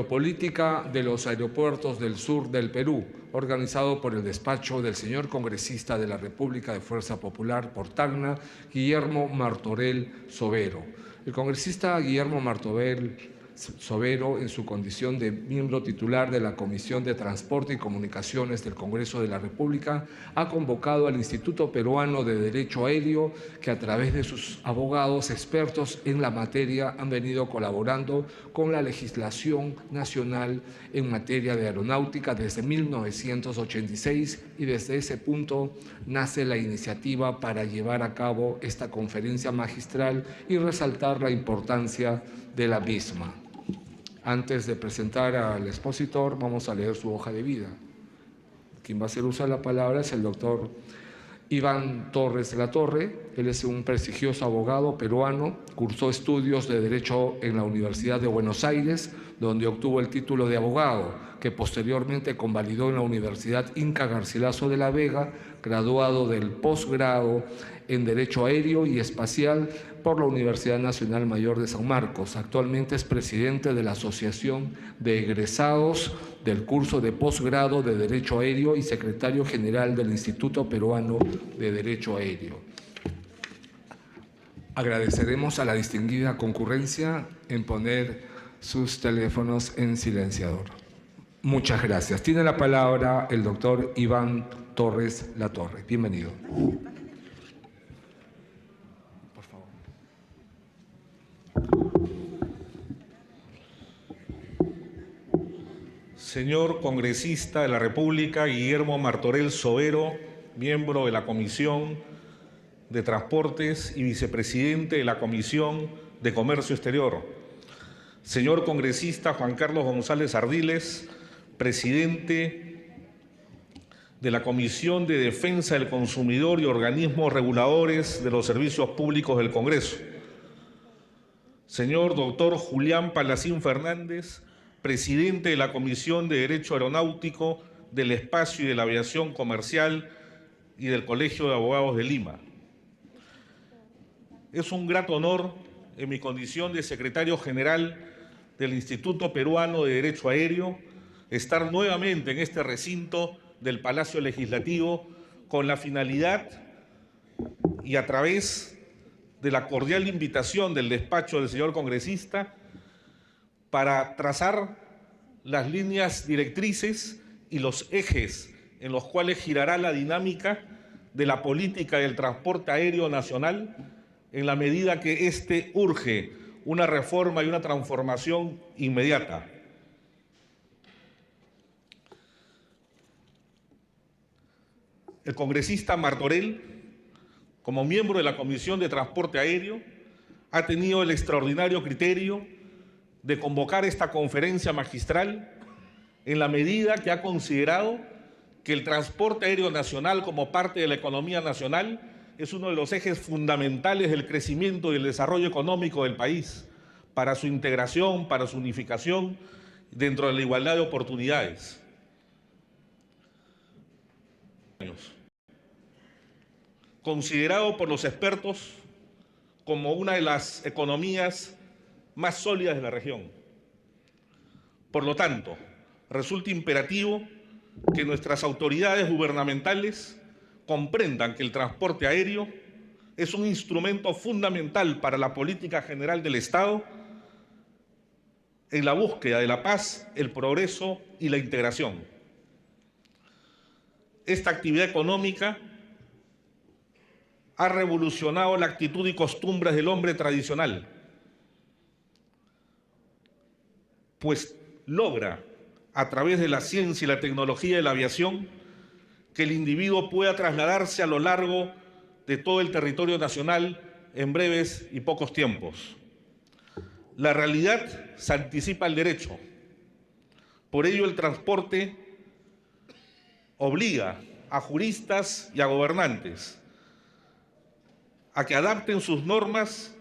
Política de los aeropuertos del sur del Perú, organizado por el despacho del señor congresista de la República de Fuerza Popular por Tacna, Guillermo Martorell Sobero. El congresista Guillermo Martorell Sobero, en su condición de miembro titular de la Comisión de Transporte y Comunicaciones del Congreso de la República, ha convocado al Instituto Peruano de Derecho Aéreo, que a través de sus abogados expertos en la materia han venido colaborando con la legislación nacional en materia de aeronáutica desde 1986, y desde ese punto nace la iniciativa para llevar a cabo esta conferencia magistral y resaltar la importancia de la misma. Antes de presentar al expositor, vamos a leer su hoja de vida. Quien va a hacer uso de la palabra es el doctor Iván Torres La Torre. Él es un prestigioso abogado peruano, cursó estudios de Derecho en la Universidad de Buenos Aires, donde obtuvo el título de abogado, que posteriormente convalidó en la Universidad Inca Garcilaso de la Vega, graduado del posgrado en Derecho Aéreo y Espacial por la Universidad Nacional Mayor de San Marcos. Actualmente es presidente de la Asociación de Egresados del curso de posgrado de Derecho Aéreo y secretario general del Instituto Peruano de Derecho Aéreo. Agradeceremos a la distinguida concurrencia en poner sus teléfonos en silenciador. Muchas gracias. Tiene la palabra el doctor Iván Torres La Torre. Bienvenido. Por favor. Señor congresista de la República, Guillermo Martorell Sobero, miembro de la Comisión de Transportes y vicepresidente de la Comisión de Comercio Exterior. Señor congresista Juan Carlos González Ardiles, presidente de la Comisión de Defensa del Consumidor y organismos reguladores de los servicios públicos del Congreso. Señor doctor Julián Palacín Fernández, presidente de la Comisión de Derecho Aeronáutico, del Espacio y de la Aviación Comercial y del Colegio de Abogados de Lima. Es un grato honor, en mi condición de secretario general del Instituto Peruano de Derecho Aéreo, estar nuevamente en este recinto del Palacio Legislativo con la finalidad y a través de la cordial invitación del despacho del señor congresista para trazar las líneas directrices y los ejes en los cuales girará la dinámica de la política del transporte aéreo nacional, en la medida que éste urge una reforma y una transformación inmediata. El congresista Martorell, como miembro de la Comisión de Transporte Aéreo, ha tenido el extraordinario criterio de convocar esta conferencia magistral en la medida que ha considerado que el transporte aéreo nacional, como parte de la economía nacional, es uno de los ejes fundamentales del crecimiento y el desarrollo económico del país, para su integración, para su unificación, dentro de la igualdad de oportunidades. Considerado por los expertos como una de las economías más sólidas de la región. Por lo tanto, resulta imperativo que nuestras autoridades gubernamentales comprendan que el transporte aéreo es un instrumento fundamental para la política general del Estado en la búsqueda de la paz, el progreso y la integración. Esta actividad económica ha revolucionado la actitud y costumbres del hombre tradicional, pues logra, a través de la ciencia y la tecnología de la aviación, que el individuo pueda trasladarse a lo largo de todo el territorio nacional en breves y pocos tiempos. La realidad se anticipa al derecho. Por ello, el transporte obliga a juristas y a gobernantes a que adapten sus normas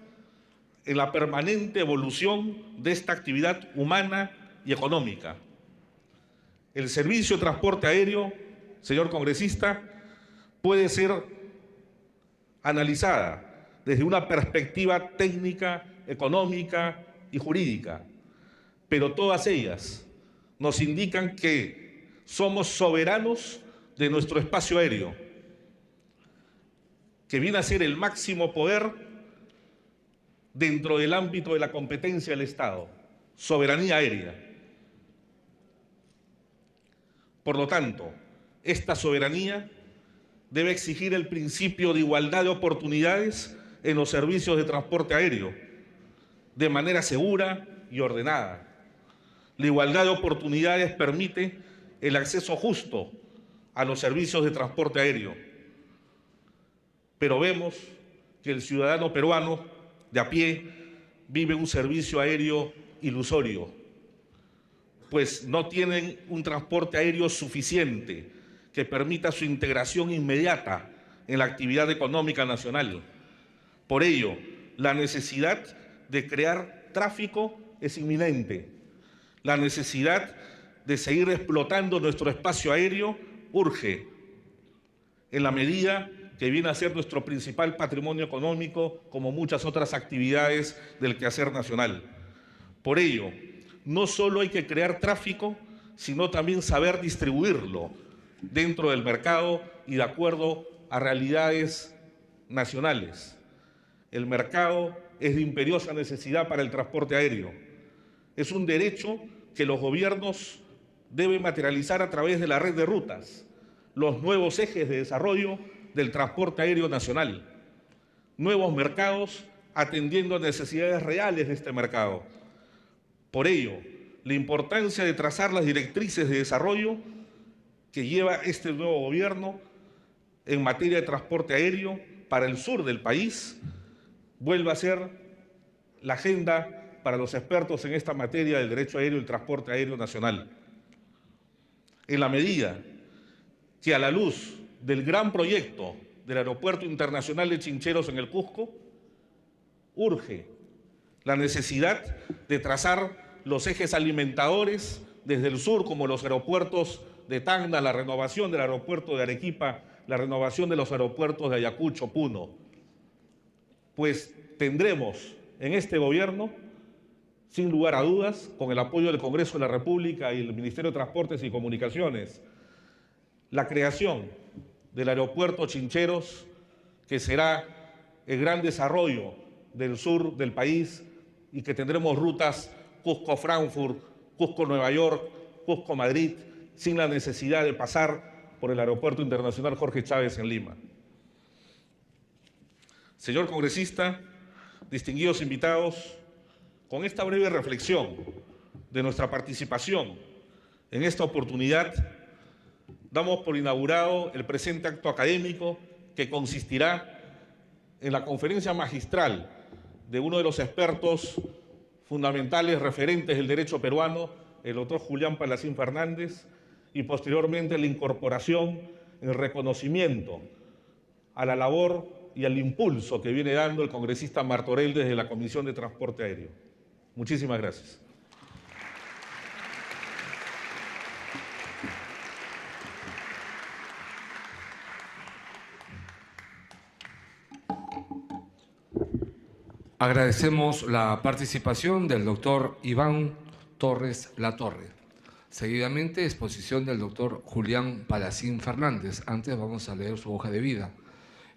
en la permanente evolución de esta actividad humana y económica. El servicio de transporte aéreo, señor congresista, puede ser analizada desde una perspectiva técnica, económica y jurídica. pero todas ellas nos indican que somos soberanos de nuestro espacio aéreo, que viene a ser el máximo poder dentro del ámbito de la competencia del Estado, soberanía aérea. Por lo tanto, esta soberanía debe exigir el principio de igualdad de oportunidades en los servicios de transporte aéreo, de manera segura y ordenada. La igualdad de oportunidades permite el acceso justo a los servicios de transporte aéreo. Pero vemos que el ciudadano peruano de a pie vive un servicio aéreo ilusorio, pues no tienen un transporte aéreo suficiente que permita su integración inmediata en la actividad económica nacional. Por ello, la necesidad de crear tráfico es inminente. La necesidad de seguir explotando nuestro espacio aéreo urge, en la medida que viene a ser nuestro principal patrimonio económico, como muchas otras actividades del quehacer nacional. Por ello, no solo hay que crear tráfico, sino también saber distribuirlo dentro del mercado y de acuerdo a realidades nacionales. El mercado es de imperiosa necesidad para el transporte aéreo. Es un derecho que los gobiernos deben materializar a través de la red de rutas, los nuevos ejes de desarrollo del transporte aéreo nacional, nuevos mercados atendiendo a necesidades reales de este mercado. Por ello, la importancia de trazar las directrices de desarrollo que lleva este nuevo gobierno en materia de transporte aéreo para el sur del país vuelve a ser la agenda para los expertos en esta materia del derecho aéreo y el transporte aéreo nacional. En la medida que a la luz del gran proyecto del Aeropuerto Internacional de Chincheros en el Cusco, urge la necesidad de trazar los ejes alimentadores desde el sur, como los aeropuertos de Tacna, la renovación del aeropuerto de Arequipa, la renovación de los aeropuertos de Ayacucho, Puno. Pues tendremos en este gobierno, sin lugar a dudas, con el apoyo del Congreso de la República y el Ministerio de Transportes y Comunicaciones, la creación del aeropuerto Chincheros, que será el gran desarrollo del sur del país y que tendremos rutas Cusco-Frankfurt, Cusco-Nueva York, Cusco-Madrid, sin la necesidad de pasar por el Aeropuerto Internacional Jorge Chávez en Lima. Señor congresista, distinguidos invitados, con esta breve reflexión de nuestra participación en esta oportunidad, damos por inaugurado el presente acto académico que consistirá en la conferencia magistral de uno de los expertos fundamentales referentes del derecho peruano, el doctor Julián Palacín Fernández, y posteriormente la incorporación en el reconocimiento a la labor y al impulso que viene dando el congresista Martorell desde la Comisión de Transporte Aéreo. Muchísimas gracias. Agradecemos la participación del doctor Iván Torres Latorre. Seguidamente, exposición del doctor Julián Palacín Fernández. Antes vamos a leer su hoja de vida.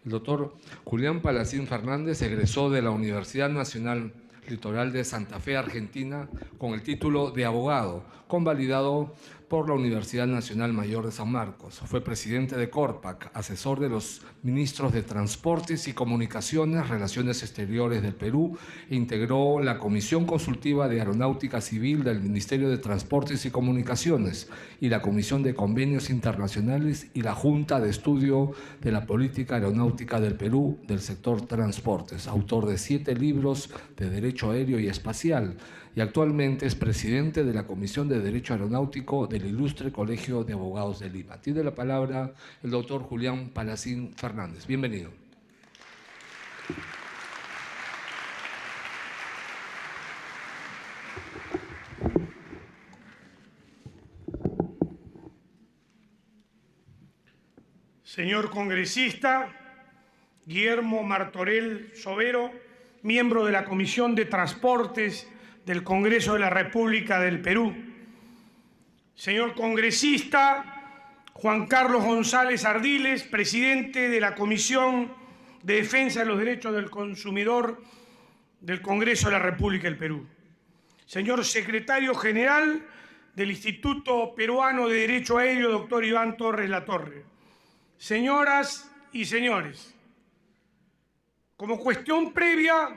El doctor Julián Palacín Fernández egresó de la Universidad Nacional Litoral de Santa Fe, Argentina, con el título de abogado, convalidado por la Universidad Nacional Mayor de San Marcos. Fue presidente de Corpac, asesor de los ministros de Transportes y Comunicaciones, Relaciones Exteriores del Perú, e integró la Comisión Consultiva de Aeronáutica Civil del Ministerio de Transportes y Comunicaciones y la Comisión de Convenios Internacionales y la Junta de Estudio de la Política Aeronáutica del Perú del sector transportes, autor de 7 libros de Derecho Aéreo y Espacial, y actualmente es presidente de la Comisión de Derecho Aeronáutico del Ilustre Colegio de Abogados de Lima. Tiene la palabra el doctor Julián Palacín Fernández. Bienvenido. Señor congresista Guillermo Martorell Sobero, miembro de la Comisión de Transportes del Congreso de la República del Perú. Señor congresista Juan Carlos González Ardiles, presidente de la Comisión de Defensa de los Derechos del Consumidor del Congreso de la República del Perú. Señor secretario general del Instituto Peruano de Derecho Aéreo, doctor Iván Torres Latorre. Señoras y señores, como cuestión previa,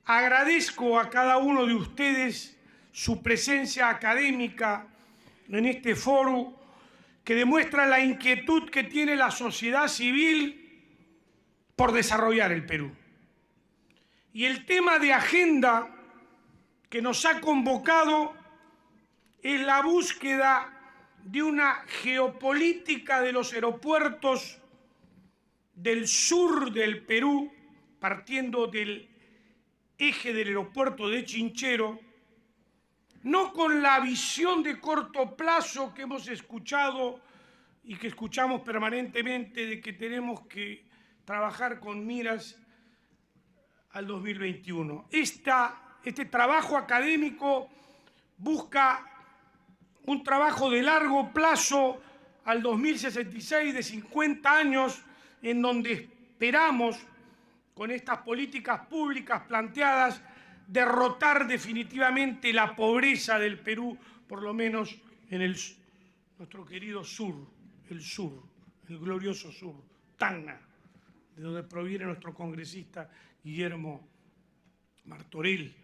agradezco a cada uno de ustedes su presencia académica en este foro que demuestra la inquietud que tiene la sociedad civil por desarrollar el Perú. Y el tema de agenda que nos ha convocado es la búsqueda de una geopolítica de los aeropuertos del sur del Perú, partiendo del eje del aeropuerto de Chinchero, no con la visión de corto plazo que hemos escuchado y que escuchamos permanentemente de que tenemos que trabajar con miras al 2021. Este trabajo académico busca un trabajo de largo plazo al 2066, de 50 años, en donde esperamos, con estas políticas públicas planteadas, derrotar definitivamente la pobreza del Perú, por lo menos en nuestro querido sur, el glorioso sur, Tacna, de donde proviene nuestro congresista Guillermo Martorell,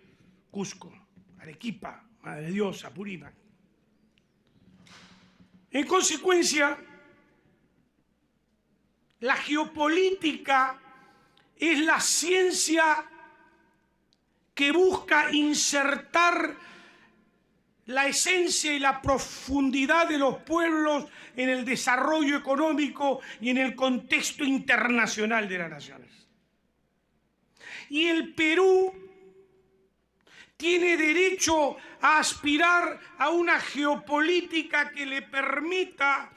Cusco, Arequipa, Madre de Dios, Apurímac. En consecuencia, la geopolítica es la ciencia que busca insertar la esencia y la profundidad de los pueblos en el desarrollo económico y en el contexto internacional de las naciones. Y el Perú tiene derecho a aspirar a una geopolítica que le permita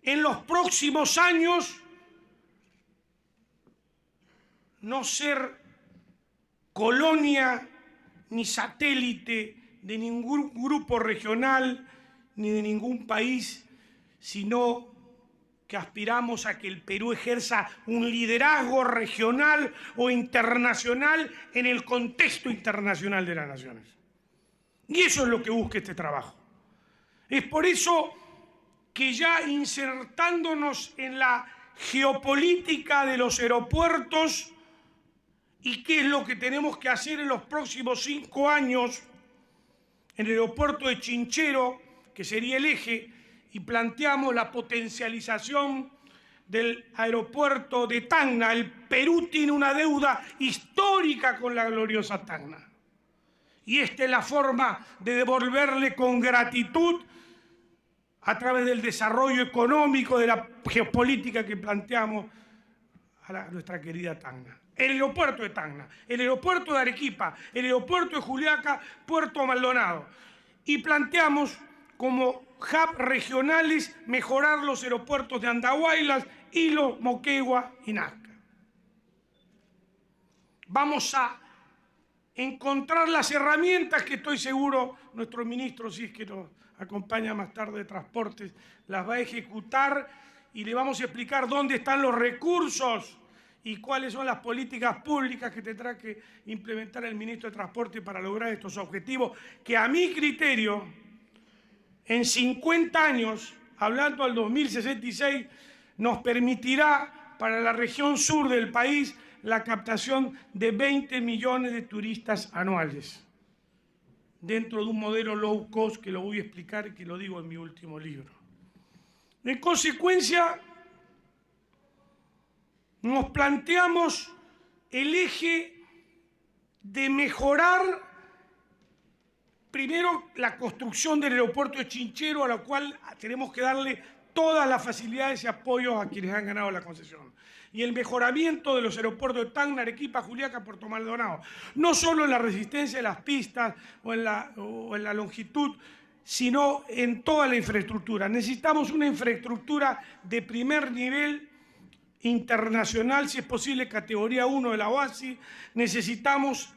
en los próximos años no ser colonia ni satélite de ningún grupo regional ni de ningún país, sino que aspiramos a que el Perú ejerza un liderazgo regional o internacional en el contexto internacional de las naciones. Y eso es lo que busca este trabajo. Es por eso que ya insertándonos en la geopolítica de los aeropuertos y qué es lo que tenemos que hacer en los próximos 5 años en el aeropuerto de Chinchero, que sería el eje, y planteamos la potencialización del aeropuerto de Tacna. El Perú tiene una deuda histórica con la gloriosa Tacna. Y esta es la forma de devolverle con gratitud a través del desarrollo económico, de la geopolítica que planteamos a nuestra querida Tacna. El aeropuerto de Tacna, el aeropuerto de Arequipa, el aeropuerto de Juliaca, Puerto Maldonado. Y planteamos como hub regionales mejorar los aeropuertos de Andahuaylas, Hilo, Moquegua y Nazca. Vamos a encontrar las herramientas que estoy seguro nuestro ministro, si es que nos acompaña más tarde de Transportes, las va a ejecutar y le vamos a explicar dónde están los recursos y cuáles son las políticas públicas que tendrá que implementar el ministro de Transporte para lograr estos objetivos que a mi criterio, en 50 años, hablando al 2066, nos permitirá para la región sur del país la captación de 20 millones de turistas anuales, dentro de un modelo low cost que lo voy a explicar y que lo digo en mi último libro. En consecuencia, nos planteamos el eje de mejorar primero la construcción del aeropuerto de Chinchero, a la cual tenemos que darle todas las facilidades y apoyos a quienes han ganado la concesión. Y el mejoramiento de los aeropuertos de Tacna, Arequipa, Juliaca, Puerto Maldonado. No solo en la resistencia de las pistas o en la longitud, sino en toda la infraestructura. Necesitamos una infraestructura de primer nivel internacional, si es posible categoría 1 de la OASI. Necesitamos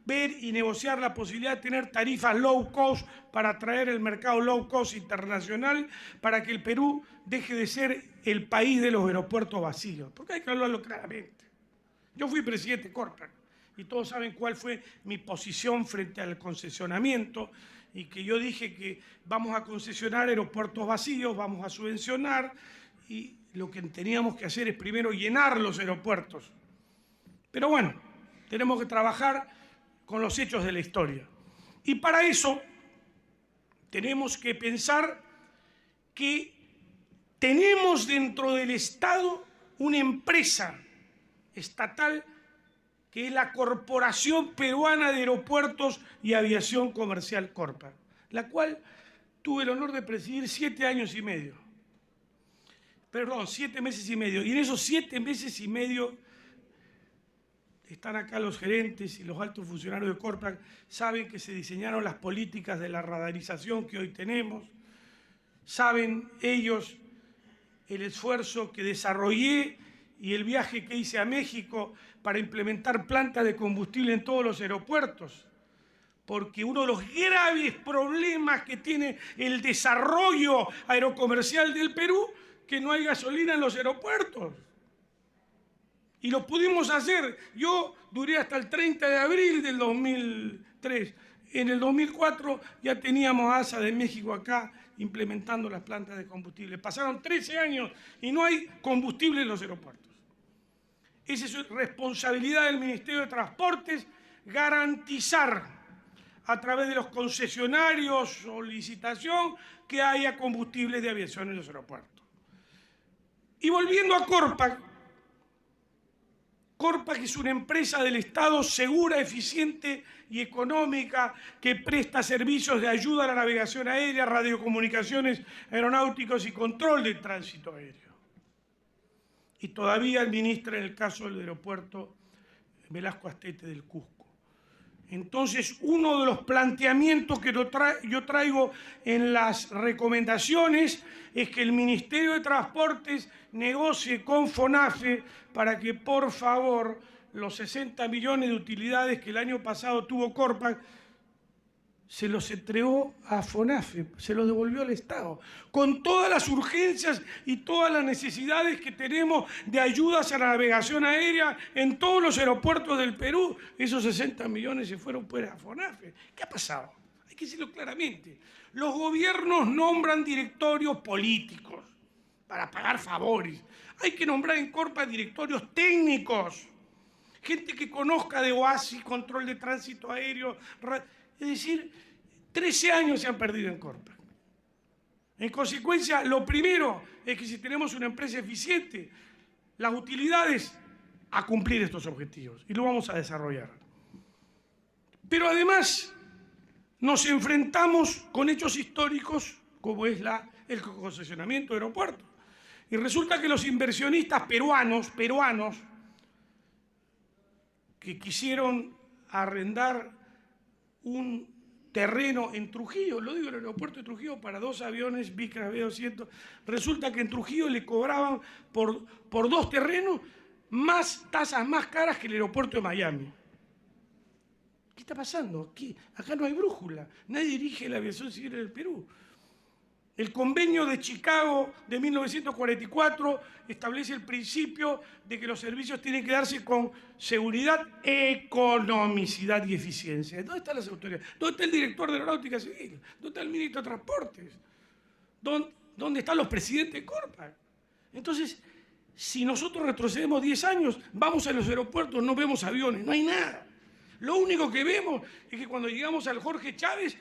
ver y negociar la posibilidad de tener tarifas low cost para atraer el mercado low cost internacional, para que el Perú deje de ser el país de los aeropuertos vacíos, porque hay que hablarlo claramente. Yo fui presidente de Corpac y todos saben cuál fue mi posición frente al concesionamiento, y que yo dije que vamos a concesionar aeropuertos vacíos, vamos a subvencionar, y lo que teníamos que hacer es primero llenar los aeropuertos. Pero bueno, tenemos que trabajar con los hechos de la historia. Y para eso tenemos que pensar que tenemos dentro del Estado una empresa estatal que es la Corporación Peruana de Aeropuertos y Aviación Comercial Corpac, la cual tuve el honor de presidir 7 años y medio. Perdón, 7 meses y medio. Y en esos 7 meses y medio están acá los gerentes y los altos funcionarios de Corpac, saben que se diseñaron las políticas de la radarización que hoy tenemos, saben ellos el esfuerzo que desarrollé y el viaje que hice a México para implementar plantas de combustible en todos los aeropuertos, porque uno de los graves problemas que tiene el desarrollo aerocomercial del Perú, que no hay gasolina en los aeropuertos. Y lo pudimos hacer. Yo duré hasta el 30 de abril del 2003. En el 2004 ya teníamos ASA de México acá implementando las plantas de combustible. Pasaron 13 años y no hay combustible en los aeropuertos. Esa es responsabilidad del Ministerio de Transportes, garantizar a través de los concesionarios o licitación que haya combustible de aviación en los aeropuertos. Y volviendo a Corpac, Corpac es una empresa del Estado segura, eficiente y económica que presta servicios de ayuda a la navegación aérea, radiocomunicaciones, aeronáuticos y control del tránsito aéreo. Y todavía administra en el caso del aeropuerto Velasco Astete del Cusco. Entonces, uno de los planteamientos que yo traigo en las recomendaciones es que el Ministerio de Transportes negocie con FONAFE para que, por favor, los 60 millones de utilidades que el año pasado tuvo Corpac se los entregó a FONAFE, se los devolvió al Estado, con todas las urgencias y todas las necesidades que tenemos de ayudas a la navegación aérea en todos los aeropuertos del Perú. Esos 60 millones se fueron pues a FONAFE. ¿Qué ha pasado? Hay que decirlo claramente. Los gobiernos nombran directorios políticos para pagar favores. Hay que nombrar en Corpac directorios técnicos, gente que conozca de OASI, control de tránsito aéreo. Es decir, 13 años se han perdido en Corpac. En consecuencia, lo primero es que si tenemos una empresa eficiente, las utilidades a cumplir estos objetivos, y lo vamos a desarrollar. Pero además nos enfrentamos con hechos históricos como es el concesionamiento de aeropuertos. Y resulta que los inversionistas peruanos que quisieron arrendar un terreno en Trujillo, lo digo, el aeropuerto de Trujillo, para 2 aviones Vickers B200, resulta que en Trujillo le cobraban por 2 terrenos tasas más caras que el aeropuerto de Miami. ¿Qué está pasando? Acá no hay brújula, nadie dirige la aviación civil del Perú. El convenio de Chicago de 1944 establece el principio de que los servicios tienen que darse con seguridad, economicidad y eficiencia. ¿Dónde están las autoridades? ¿Dónde está el director de Aeronáutica Civil? ¿Dónde está el ministro de Transportes? ¿Dónde están los presidentes de Corpac? Entonces, si nosotros retrocedemos 10 años, vamos a los aeropuertos, no vemos aviones, no hay nada. Lo único que vemos es que cuando llegamos al Jorge Chávez,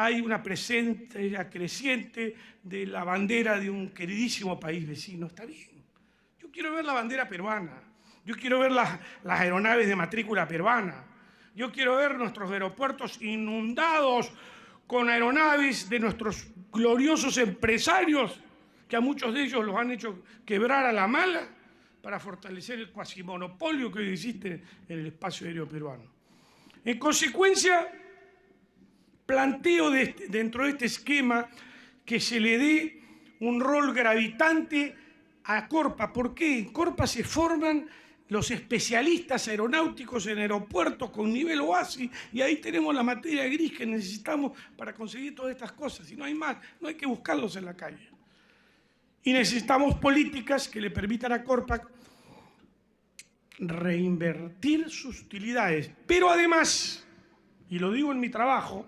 hay una presencia creciente de la bandera de un queridísimo país vecino. Está bien. Yo quiero ver la bandera peruana. Yo quiero ver las aeronaves de matrícula peruana. Yo quiero ver nuestros aeropuertos inundados con aeronaves de nuestros gloriosos empresarios, que a muchos de ellos los han hecho quebrar a la mala para fortalecer el cuasimonopolio que hoy existe en el espacio aéreo peruano. En consecuencia, planteo dentro de este esquema que se le dé un rol gravitante a Corpa. ¿Por qué? En Corpa se forman los especialistas aeronáuticos en aeropuertos con nivel OASI, y ahí tenemos la materia gris que necesitamos para conseguir todas estas cosas. Y no hay más, no hay que buscarlos en la calle. Y necesitamos políticas que le permitan a Corpa reinvertir sus utilidades. Pero además, y lo digo en mi trabajo,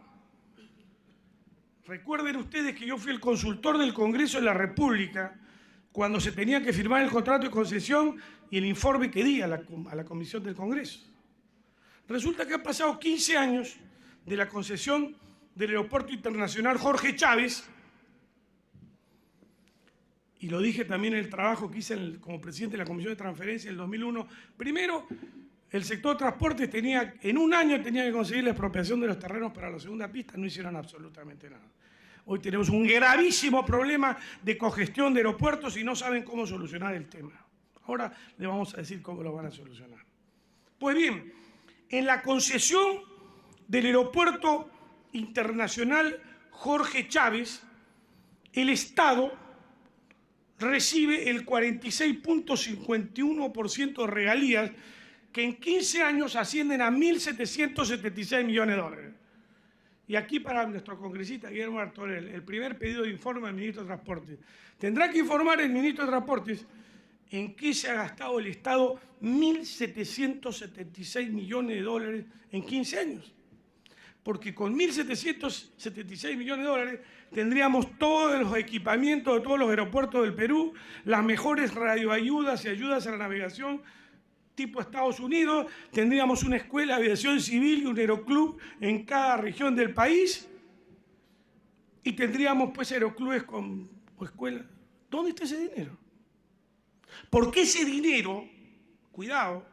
recuerden ustedes que yo fui el consultor del Congreso de la República cuando se tenía que firmar el contrato de concesión y el informe que di a la Comisión del Congreso. Resulta que han pasado 15 años de la concesión del Aeropuerto Internacional Jorge Chávez, y lo dije también en el trabajo que hice como presidente de la Comisión de Transferencia en el 2001. Primero, el sector de transportes en un año tenía que conseguir la expropiación de los terrenos para la segunda pista, no hicieron absolutamente nada. Hoy tenemos un gravísimo problema de congestión de aeropuertos y no saben cómo solucionar el tema. Ahora le vamos a decir cómo lo van a solucionar. Pues bien, en la concesión del Aeropuerto Internacional Jorge Chávez, el Estado recibe el 46.51% de regalías, que en 15 años ascienden a 1.776 millones de dólares. Y aquí para nuestro congresista Guillermo Martorell, el primer pedido de informe al ministro de Transportes. Tendrá que informar el ministro de Transportes en qué se ha gastado el Estado 1.776 millones de dólares en 15 años. Porque con 1.776 millones de dólares tendríamos todos los equipamientos de todos los aeropuertos del Perú, las mejores radioayudas y ayudas a la navegación tipo Estados Unidos, tendríamos una escuela de aviación civil y un aeroclub en cada región del país, y tendríamos pues aeroclubes o escuelas. ¿Dónde está ese dinero? Porque ese dinero, cuidado,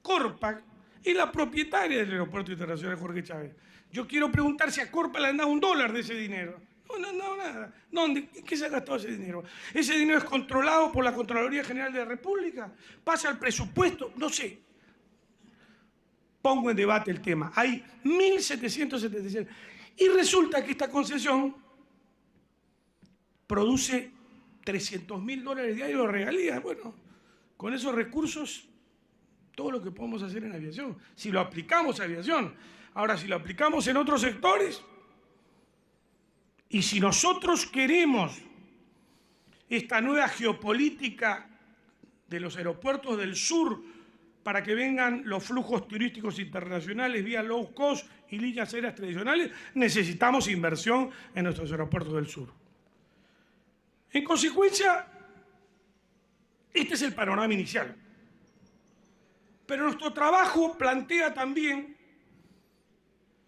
Corpa es la propietaria del Aeropuerto Internacional Jorge Chávez. Yo quiero preguntar si a Corpa le han dado $1 de ese dinero. No han dado nada. ¿Dónde? ¿Qué se ha gastado ese dinero? ¿Ese dinero es controlado por la Contraloría General de la República? ¿Pasa al presupuesto? No sé. Pongo en debate el tema. Hay 1.776. Y resulta que esta concesión produce $300.000 diarios de regalías. Bueno, con esos recursos, todo lo que podemos hacer en aviación. Si lo aplicamos a aviación. Ahora, si lo aplicamos en otros sectores, y si nosotros queremos esta nueva geopolítica de los aeropuertos del sur para que vengan los flujos turísticos internacionales vía low cost y líneas aéreas tradicionales, necesitamos inversión en nuestros aeropuertos del sur. En consecuencia, este es el panorama inicial. Pero nuestro trabajo plantea también,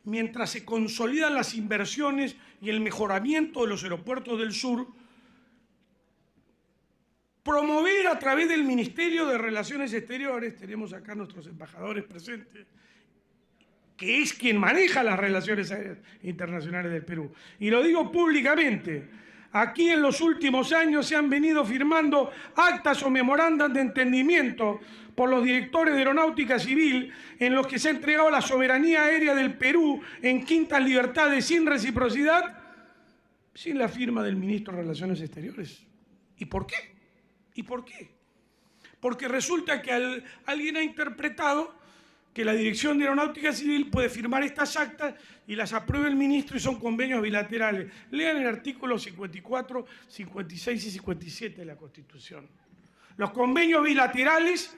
mientras se consolidan las inversiones y el mejoramiento de los aeropuertos del sur, promover a través del Ministerio de Relaciones Exteriores, tenemos acá nuestros embajadores presentes, que es quien maneja las relaciones internacionales del Perú. Y lo digo públicamente, aquí en los últimos años se han venido firmando actas o memorandas de entendimiento por los directores de Aeronáutica Civil en los que se ha entregado la soberanía aérea del Perú en quintas libertades sin reciprocidad, sin la firma del ministro de Relaciones Exteriores. ¿Y por qué? ¿Y por qué? Porque resulta que alguien ha interpretado que la Dirección de Aeronáutica Civil puede firmar estas actas y las apruebe el ministro y son convenios bilaterales. Lean el artículo 54, 56 y 57 de la Constitución. Los convenios bilaterales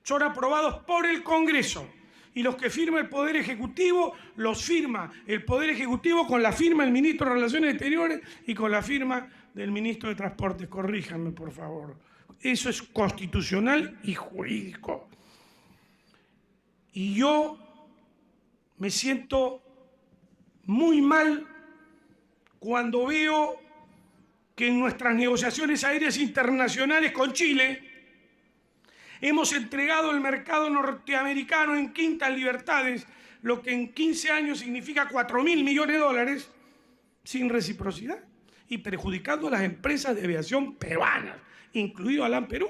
son aprobados por el Congreso y los que firma el Poder Ejecutivo los firma el Poder Ejecutivo con la firma del Ministro de Relaciones Exteriores y con la firma del Ministro de Transportes. Corríjanme, por favor. Eso es constitucional y jurídico. Y yo me siento muy mal cuando veo que en nuestras negociaciones aéreas internacionales con Chile hemos entregado el mercado norteamericano en quintas libertades, lo que en 15 años significa $4.000 millones sin reciprocidad y perjudicando a las empresas de aviación peruanas, incluido a LAN Perú.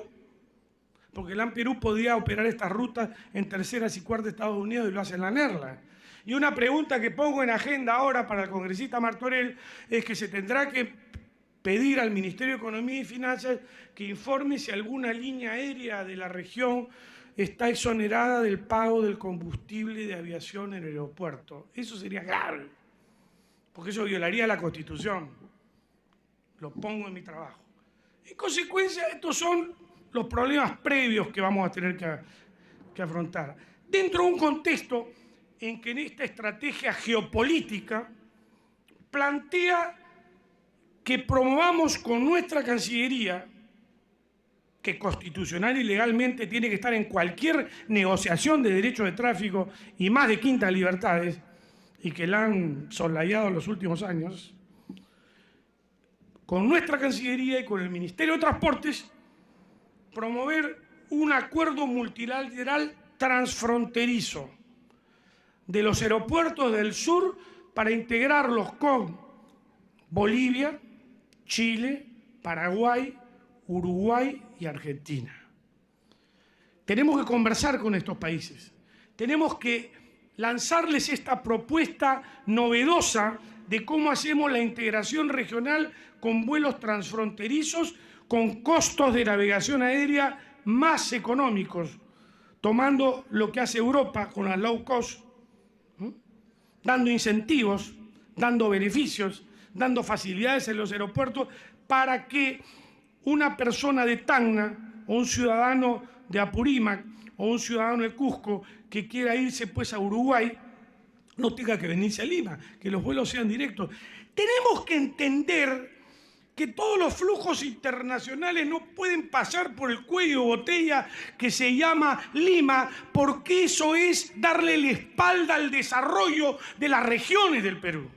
Porque LAN Perú podía operar estas rutas en terceras y cuartas de Estados Unidos y lo hace LAN Airlines. Y una pregunta que pongo en agenda ahora para el congresista Martorell es que se tendrá que pedir al Ministerio de Economía y Finanzas que informe si alguna línea aérea de la región está exonerada del pago del combustible de aviación en el aeropuerto. Eso sería grave, porque eso violaría la Constitución. Lo pongo en mi trabajo. En consecuencia, estos son los problemas previos que vamos a tener que afrontar. Dentro de un contexto en que en esta estrategia geopolítica plantea que promovamos con nuestra Cancillería, que constitucional y legalmente tiene que estar en cualquier negociación de derechos de tráfico y más de quintas libertades, y que la han soslayado en los últimos años, con nuestra Cancillería y con el Ministerio de Transportes, promover un acuerdo multilateral transfronterizo de los aeropuertos del sur para integrarlos con Bolivia, Chile, Paraguay, Uruguay y Argentina. Tenemos que conversar con estos países. Tenemos que lanzarles esta propuesta novedosa de cómo hacemos la integración regional con vuelos transfronterizos con costos de navegación aérea más económicos, tomando lo que hace Europa con la low cost, dando incentivos, dando beneficios, dando facilidades en los aeropuertos para que una persona de Tacna o un ciudadano de Apurímac o un ciudadano de Cusco que quiera irse pues a Uruguay no tenga que venirse a Lima, que los vuelos sean directos. Tenemos que entender que todos los flujos internacionales no pueden pasar por el cuello de botella que se llama Lima, porque eso es darle la espalda al desarrollo de las regiones del Perú.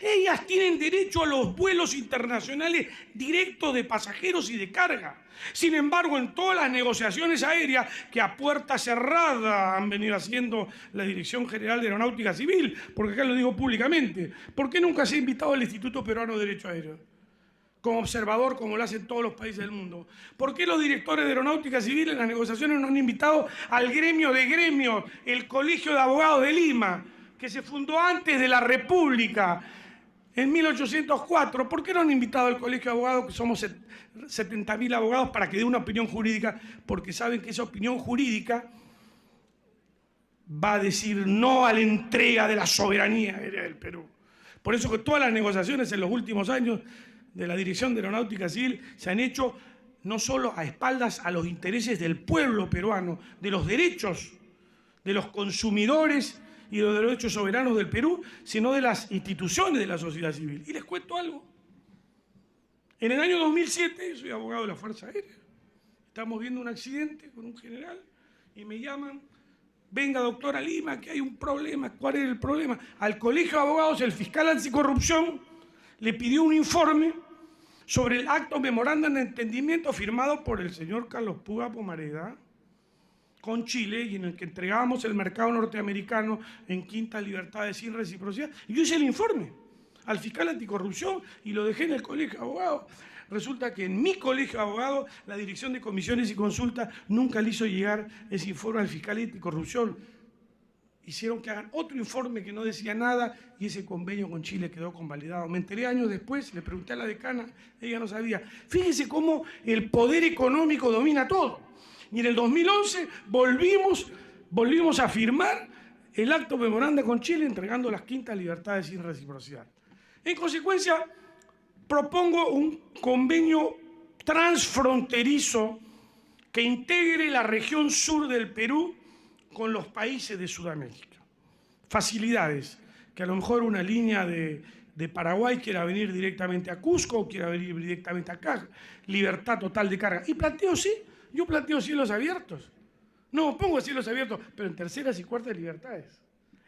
Ellas tienen derecho a los vuelos internacionales directos de pasajeros y de carga. Sin embargo, en todas las negociaciones aéreas que a puerta cerrada han venido haciendo la Dirección General de Aeronáutica Civil, porque acá lo digo públicamente, ¿por qué nunca se ha invitado al Instituto Peruano de Derecho Aéreo como observador, como lo hacen todos los países del mundo? ¿Por qué los directores de Aeronáutica Civil en las negociaciones no han invitado al gremio de gremios, el Colegio de Abogados de Lima, que se fundó antes de la República, en 1804? ¿Por qué no han invitado al Colegio de Abogados, que somos 70.000 abogados, para que dé una opinión jurídica? Porque saben que esa opinión jurídica va a decir no a la entrega de la soberanía aérea del Perú. Por eso que todas las negociaciones en los últimos años de la Dirección de Aeronáutica Civil se han hecho no solo a espaldas a los intereses del pueblo peruano, de los derechos de los consumidores y los derechos soberanos del Perú, sino de las instituciones de la sociedad civil. Y les cuento algo. En el año 2007, soy abogado de la Fuerza Aérea, estamos viendo un accidente con un general y me llaman: venga, doctora Lima, que hay un problema. ¿Cuál es el problema? Al Colegio de Abogados, el fiscal anticorrupción le pidió un informe sobre el acto memorándum de entendimiento firmado por el señor Carlos Puga Pomareda con Chile, y en el que entregábamos el mercado norteamericano en quintas libertades sin reciprocidad. Y yo hice el informe al fiscal anticorrupción y lo dejé en el Colegio de Abogados. Resulta que en mi Colegio de Abogados, la Dirección de Comisiones y Consultas nunca le hizo llegar ese informe al fiscal anticorrupción. Hicieron que hagan otro informe que no decía nada y ese convenio con Chile quedó convalidado. Me enteré años después, le pregunté a la decana, ella no sabía. Fíjense cómo el poder económico domina todo. Y en el 2011 volvimos a firmar el acto memoranda con Chile entregando las quintas libertades sin reciprocidad. En consecuencia, propongo un convenio transfronterizo que integre la región sur del Perú con los países de Sudamérica. Facilidades, que a lo mejor una línea de Paraguay quiera venir directamente a Cusco o quiera venir directamente acá. Libertad total de carga. Y yo planteo cielos abiertos. No pongo cielos abiertos, pero en terceras y cuartas libertades.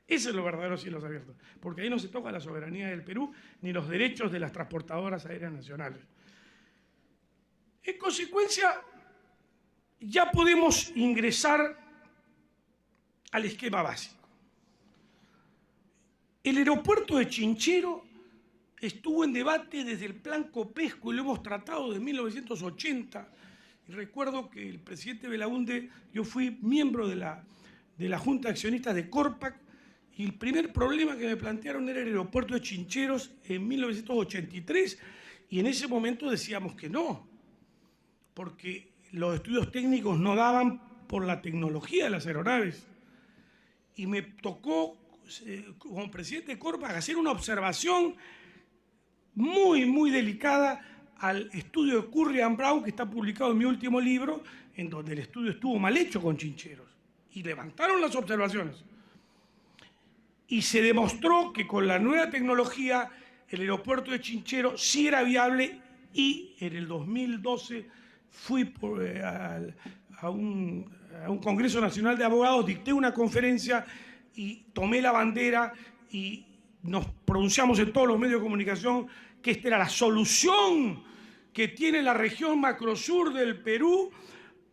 Eso es lo verdadero cielos abiertos, porque ahí no se toca la soberanía del Perú ni los derechos de las transportadoras aéreas nacionales. En consecuencia, ya podemos ingresar al esquema básico. El aeropuerto de Chinchero estuvo en debate desde el Plan Copesco y lo hemos tratado desde 1980. Y recuerdo que el presidente Belaúnde, yo fui miembro de la Junta de Accionistas de Corpac, y el primer problema que me plantearon era el aeropuerto de Chincheros en 1983, Y en ese momento decíamos que no, porque los estudios técnicos no daban por la tecnología de las aeronaves. Y me tocó, como presidente de Corpac, hacer una observación muy delicada al estudio de Curry and Brown, que está publicado en mi último libro, en donde el estudio estuvo mal hecho con Chincheros. Y levantaron las observaciones. Y se demostró que con la nueva tecnología el aeropuerto de Chinchero sí era viable, y en el 2012 fui a un Congreso Nacional de Abogados, dicté una conferencia y tomé la bandera y nos pronunciamos en todos los medios de comunicación que esta era la solución que tiene la región macrosur del Perú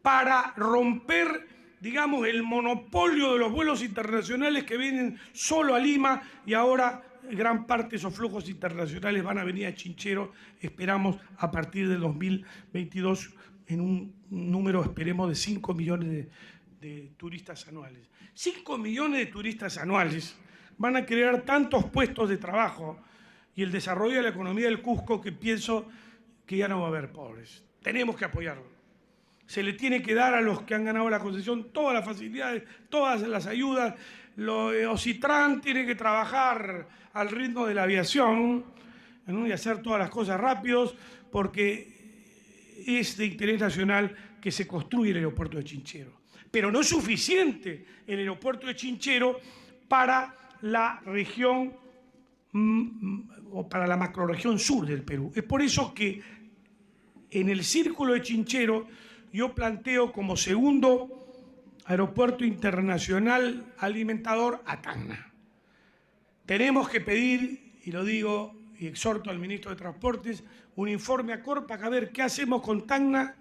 para romper, digamos, el monopolio de los vuelos internacionales que vienen solo a Lima, y ahora gran parte de esos flujos internacionales van a venir a Chinchero, esperamos a partir del 2022 en un número, esperemos, de 5 millones de turistas anuales. 5 millones de turistas anuales van a crear tantos puestos de trabajo y el desarrollo de la economía del Cusco que pienso que ya no va a haber pobres. Tenemos que apoyarlo. Se le tiene que dar a los que han ganado la concesión todas las facilidades, todas las ayudas. Ocitran tiene que trabajar al ritmo de la aviación, ¿no? Y hacer todas las cosas rápidos, porque es de interés nacional que se construya el aeropuerto de Chinchero. Pero no es suficiente el aeropuerto de Chinchero para la región o para la macrorregión sur del Perú. Es por eso que en el círculo de Chinchero yo planteo como segundo aeropuerto internacional alimentador a Tacna. Tenemos que pedir, y lo digo y exhorto al ministro de Transportes, un informe a Corpac a ver qué hacemos con Tacna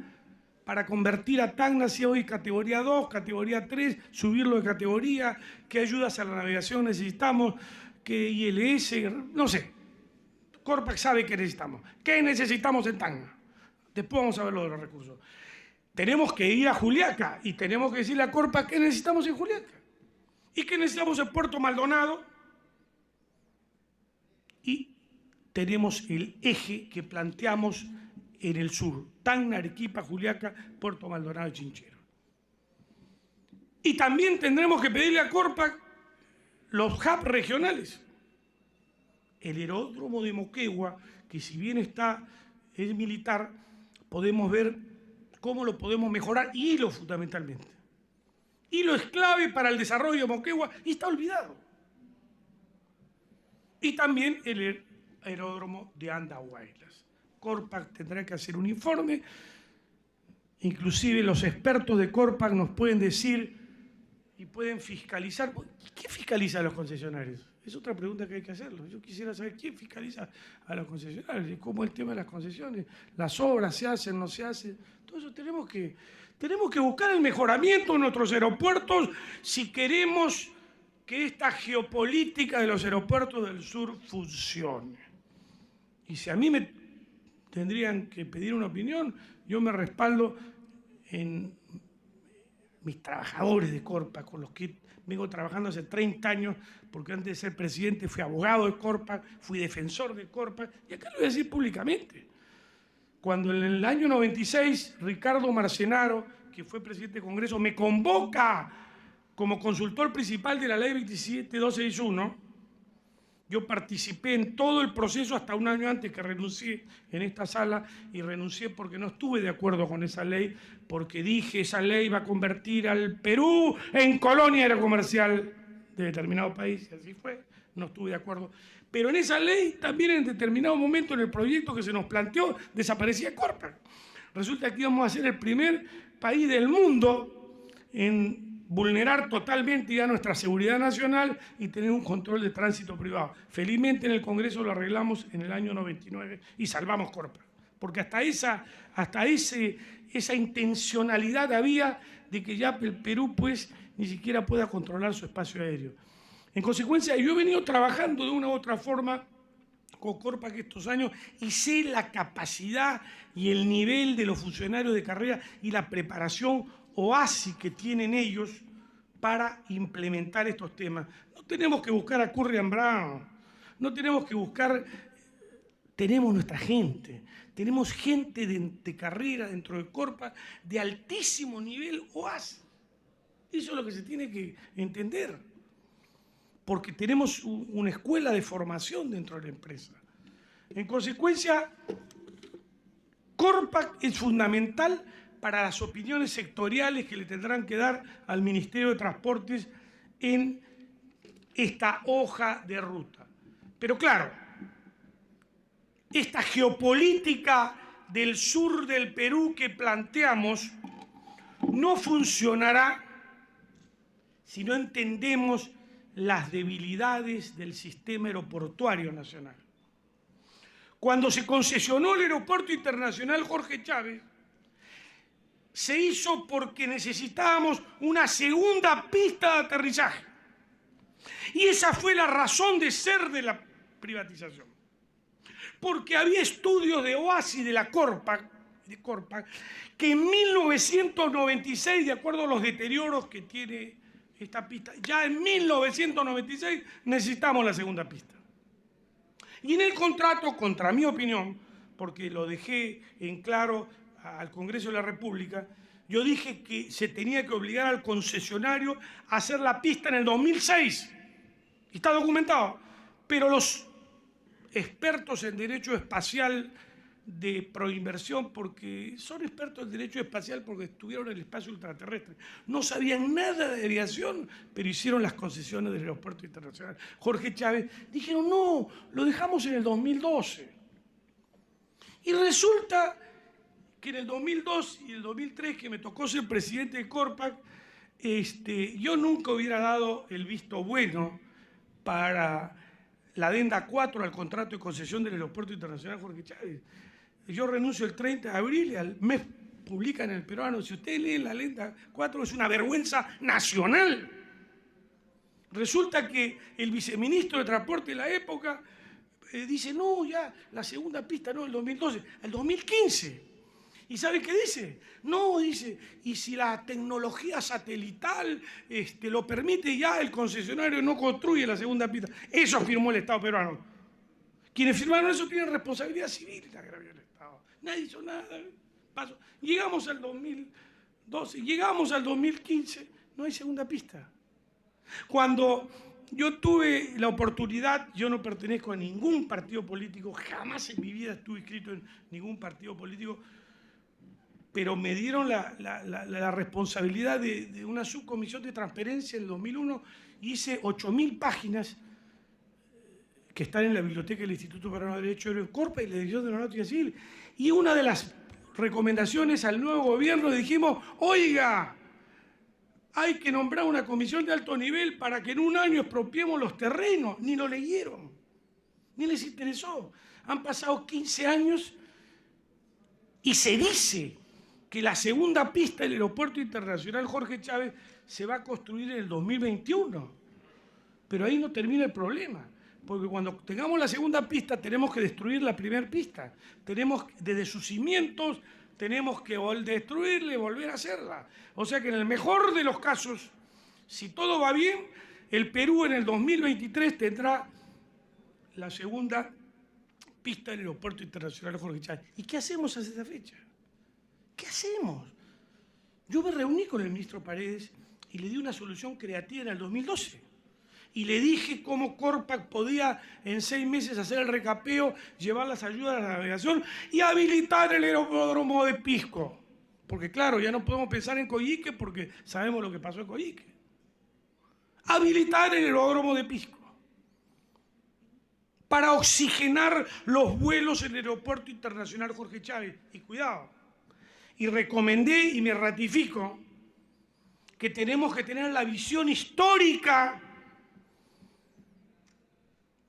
para convertir a Tacna, si hoy categoría 2, categoría 3, subirlo de categoría, qué ayudas a la navegación necesitamos, qué ILS, no sé. Corpac sabe qué necesitamos. ¿Qué necesitamos en Tacna? Después vamos a ver lo de los recursos. Tenemos que ir a Juliaca y tenemos que decirle a Corpac qué necesitamos en Juliaca y qué necesitamos en Puerto Maldonado. Y tenemos el eje que planteamos en el sur: Tacna, Arequipa, Juliaca, Puerto Maldonado y Chinchero. Y también tendremos que pedirle a Corpac los hubs regionales. El aeródromo de Moquegua, que si bien es militar, podemos ver cómo lo podemos mejorar. Hilo, fundamentalmente. Hilo es clave para el desarrollo de Moquegua y está olvidado. Y también el aeródromo de Andahuaylas. Corpac tendrá que hacer un informe. Inclusive los expertos de Corpac nos pueden decir y pueden fiscalizar. ¿Quién fiscaliza a los concesionarios? Es otra pregunta que hay que hacerlo. Yo quisiera saber quién fiscaliza a los concesionarios, cómo es el tema de las concesiones, las obras se hacen, no se hacen. Todo eso tenemos que buscar el mejoramiento de nuestros aeropuertos si queremos que esta geopolítica de los aeropuertos del sur funcione. Y si a mí me tendrían que pedir una opinión, yo me respaldo en mis trabajadores de Corpac, con los que vengo trabajando hace 30 años, porque antes de ser presidente fui abogado de Corpac, fui defensor de Corpac, y acá lo voy a decir públicamente. Cuando en el año 96 Ricardo Marcenaro, que fue presidente del Congreso, me convoca como consultor principal de la ley 27261, yo participé en todo el proceso hasta un año antes que renuncié en esta sala, y renuncié porque no estuve de acuerdo con esa ley, porque dije esa ley va a convertir al Perú en colonia aerocomercial de determinado país, y así fue, no estuve de acuerdo. Pero en esa ley también en determinado momento en el proyecto que se nos planteó desaparecía Corpac. Resulta que íbamos a ser el primer país del mundo en vulnerar totalmente ya nuestra seguridad nacional y tener un control de tránsito privado. Felizmente en el Congreso lo arreglamos en el año 99 y salvamos Corpac, porque hasta esa intencionalidad había de que ya el Perú pues ni siquiera pueda controlar su espacio aéreo. En consecuencia, yo he venido trabajando de una u otra forma con Corpac estos años y sé la capacidad y el nivel de los funcionarios de carrera y la preparación oasis que tienen ellos para implementar estos temas. No tenemos que buscar a Curry and Brown, no tenemos que buscar tenemos nuestra gente. Tenemos gente de carrera dentro de Corpac de altísimo nivel OASI. Eso es lo que se tiene que entender. Porque tenemos una escuela de formación dentro de la empresa. En consecuencia, Corpac es fundamental para las opiniones sectoriales que le tendrán que dar al Ministerio de Transportes en esta hoja de ruta. Pero claro, esta geopolítica del sur del Perú que planteamos no funcionará si no entendemos las debilidades del sistema aeroportuario nacional. Cuando se concesionó el Aeropuerto Internacional Jorge Chávez, se hizo porque necesitábamos una segunda pista de aterrizaje. Y esa fue la razón de ser de la privatización. Porque había estudios de OASI de la Corpac, que en 1996, de acuerdo a los deterioros que tiene esta pista, ya en 1996 necesitamos la segunda pista. Y en el contrato, contra mi opinión, porque lo dejé en claro al Congreso de la República, yo dije que se tenía que obligar al concesionario a hacer la pista en el 2006. Y está documentado. Pero los expertos en derecho espacial de proinversión, porque son expertos en derecho espacial porque estuvieron en el espacio ultraterrestre, no sabían nada de aviación, pero hicieron las concesiones del Aeropuerto Internacional Jorge Chávez. Dijeron, no, lo dejamos en el 2012. Y resulta que en el 2002 y el 2003, que me tocó ser presidente de Corpac, yo nunca hubiera dado el visto bueno para la adenda 4 al contrato de concesión del Aeropuerto Internacional Jorge Chávez. Yo renuncio el 30 de abril y al mes publican en El Peruano. Si ustedes leen la adenda 4, es una vergüenza nacional. Resulta que el viceministro de Transporte de la época dice, no, ya, la segunda pista no, el 2012, el 2015. ¿Y sabe qué dice? No, dice, y si la tecnología satelital lo permite, ya el concesionario no construye la segunda pista. Eso firmó el Estado peruano. Quienes firmaron eso tienen responsabilidad civil de agravio del Estado. Nadie hizo nada. Pasó. Llegamos al 2012, llegamos al 2015, no hay segunda pista. Cuando yo tuve la oportunidad, yo no pertenezco a ningún partido político, jamás en mi vida estuve inscrito en ningún partido político, pero me dieron la responsabilidad de una subcomisión de transparencia en el 2001, hice 8.000 páginas que están en la biblioteca del Instituto Peruano de Derecho Aéreo en Corpac y la Dirección de Aeronáutica Civil. Y una de las recomendaciones al nuevo gobierno dijimos, oiga, hay que nombrar una comisión de alto nivel para que en un año expropiemos los terrenos. Ni lo leyeron, ni les interesó. Han pasado 15 años y se dice que la segunda pista del Aeropuerto Internacional Jorge Chávez se va a construir en el 2021. Pero ahí no termina el problema. Porque cuando tengamos la segunda pista tenemos que destruir la primera pista. Tenemos, desde sus cimientos, tenemos que destruirla y volver a hacerla. O sea que en el mejor de los casos, si todo va bien, el Perú en el 2023 tendrá la segunda pista del Aeropuerto Internacional Jorge Chávez. ¿Y qué hacemos hasta esa fecha? ¿Qué hacemos? Yo me reuní con el ministro Paredes y le di una solución creativa en el 2012. Y le dije cómo Corpac podía en 6 meses hacer el recapeo, llevar las ayudas a la navegación y habilitar el aeródromo de Pisco. Porque claro, ya no podemos pensar en Coyique porque sabemos lo que pasó en Coyique. Habilitar el aeródromo de Pisco para oxigenar los vuelos en el Aeropuerto Internacional Jorge Chávez. Y cuidado, y recomendé y me ratifico que tenemos que tener la visión histórica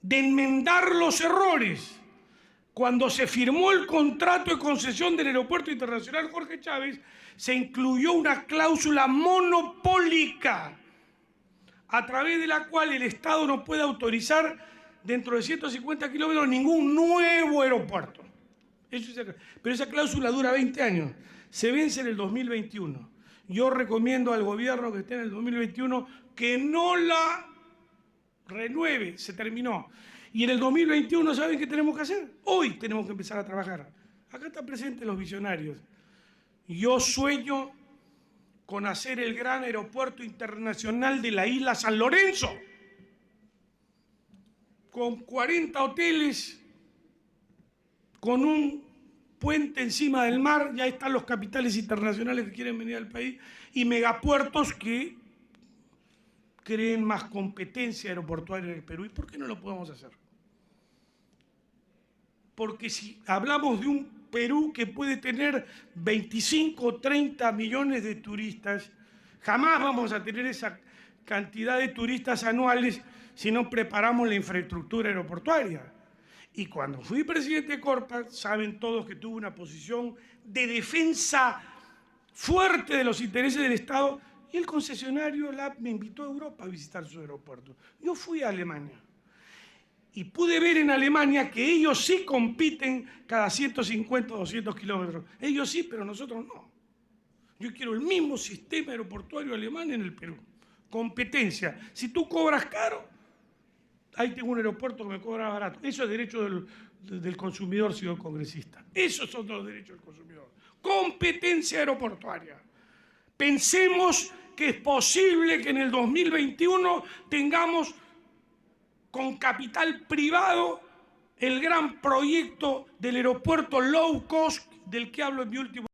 de enmendar los errores. Cuando se firmó el contrato de concesión del Aeropuerto Internacional Jorge Chávez, se incluyó una cláusula monopólica a través de la cual el Estado no puede autorizar dentro de 150 kilómetros ningún nuevo aeropuerto. Pero esa cláusula dura 20 años, se vence en el 2021. Yo recomiendo al gobierno que esté en el 2021 que no la renueve, se terminó. Y en el 2021, ¿saben qué tenemos que hacer? Hoy tenemos que empezar a trabajar. Acá están presentes los visionarios. Yo sueño con hacer el gran aeropuerto internacional de la isla San Lorenzo, con 40 hoteles, con un puente encima del mar, ya están los capitales internacionales que quieren venir al país, y megapuertos que creen más competencia aeroportuaria en el Perú. ¿Y por qué no lo podemos hacer? Porque si hablamos de un Perú que puede tener 25 o 30 millones de turistas, jamás vamos a tener esa cantidad de turistas anuales si no preparamos la infraestructura aeroportuaria. Y cuando fui presidente de Corpa, saben todos que tuve una posición de defensa fuerte de los intereses del Estado, y el concesionario LAP me invitó a Europa a visitar su aeropuerto. Yo fui a Alemania y pude ver en Alemania que ellos sí compiten cada 150 o 200 kilómetros. Ellos sí, pero nosotros no. Yo quiero el mismo sistema aeroportuario alemán en el Perú. Competencia. Si tú cobras caro, ahí tengo un aeropuerto que me cobra barato. Eso es derecho del consumidor, señor congresista. Esos son los derechos del consumidor. Competencia aeroportuaria. Pensemos que es posible que en el 2021 tengamos con capital privado el gran proyecto del aeropuerto low cost del que hablo en mi último